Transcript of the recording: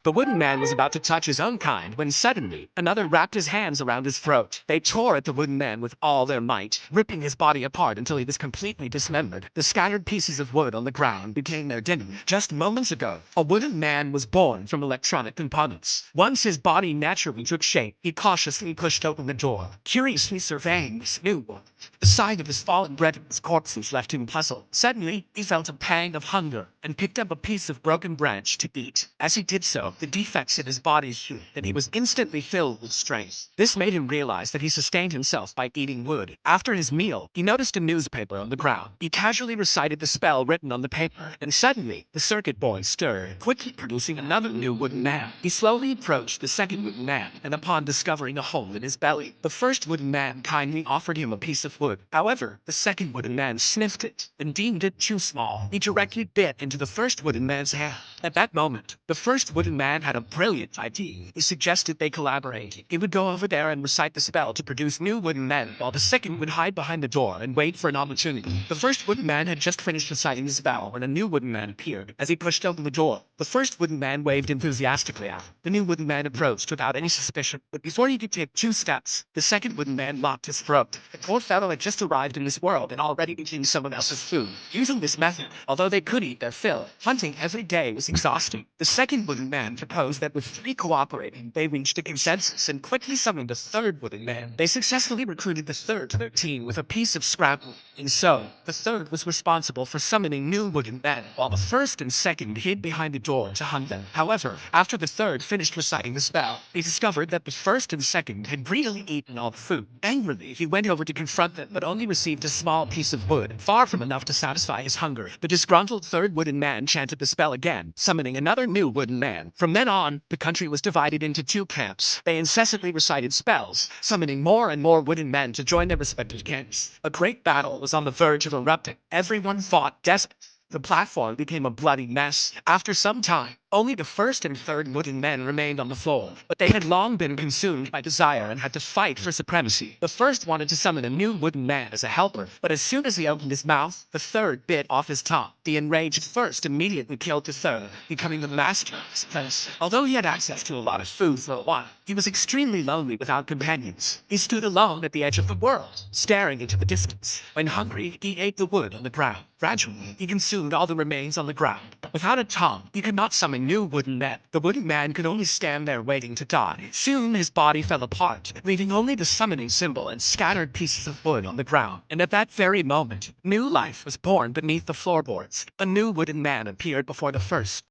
The wooden man was about to touch his own kind when suddenly another wrapped his hands around his throat. They tore at the wooden man with all their might, ripping his body apart until he was completely dismembered. The scattered pieces of wood on the ground became their dinner. Just moments ago, a wooden man was born from electronic components. Once his body naturally took shape, he cautiously pushed open the door, curiously surveying this new one. The sight of his fallen brethren's corpses left him puzzled. Suddenly, he felt a pang of hunger and picked up a piece of broken branch to eat. As he did so, the defects in his body healed, and he was instantly filled with strength. This made him realize that he sustained himself by eating wood. After his meal, he noticed a newspaper on the ground. He casually recited the spell written on the paper, and suddenly, the circuit board stirred, quickly producing another new wooden man. He slowly approached the second wooden man, and upon discovering a hole in his belly, the first wooden man kindly offered him a piece of wood. However, the second wooden man sniffed it and deemed it too small. He directly bit into the first wooden man's hand. At that moment, the first wooden man had a brilliant idea. He suggested they collaborate. He would go over there and recite the spell to produce new wooden men, while the second would hide behind the door and wait for an opportunity. The first wooden man had just finished reciting the spell when a new wooden man appeared. As he pushed open the door, the first wooden man waved enthusiastically at him. The new wooden man approached without any suspicion, but before he could take 2 steps, the second wooden man locked his throat. The poor fellow had just arrived in this world and already eating someone else's food. Using this method, although they could eat their fill, hunting every day was exhausting. The second wooden man proposed that with 3 cooperating, they reached a consensus and quickly summoned a third wooden man. They successfully recruited the third to their team with a piece of scrap wood. And so, the third was responsible for summoning new wooden men, while the first and second hid behind the door to hunt them. However, after the third finished reciting the spell, they discovered that the first and second had greedily eaten all the food. Angrily, he went over to confront them, but only received a small piece of wood, far from enough to satisfy his hunger. The disgruntled third wooden man chanted the spell again, summoning another new wooden man. From then on, the country was divided into 2 camps. They incessantly recited spells, summoning more and more wooden men to join their respective camps. A great battle was on the verge of erupting. Everyone fought desperately. The platform became a bloody mess. After some time, only the first and third wooden men remained on the floor, but they had long been consumed by desire and had to fight for supremacy. The first wanted to summon a new wooden man as a helper, but as soon as he opened his mouth, the third bit off his tongue. The enraged first immediately killed the third, becoming the master of his place. Although he had access to a lot of food for a while, he was extremely lonely without companions. He stood alone at the edge of the world, staring into the distance. When hungry, he ate the wood on the ground. Gradually, he consumed all the remains on the ground. Without a tongue, he could not summon new wooden men. The wooden man could only stand there waiting to die. Soon his body fell apart, leaving only the summoning symbol and scattered pieces of wood on the ground. And at that very moment, new life was born beneath the floorboards. A new wooden man appeared before the first.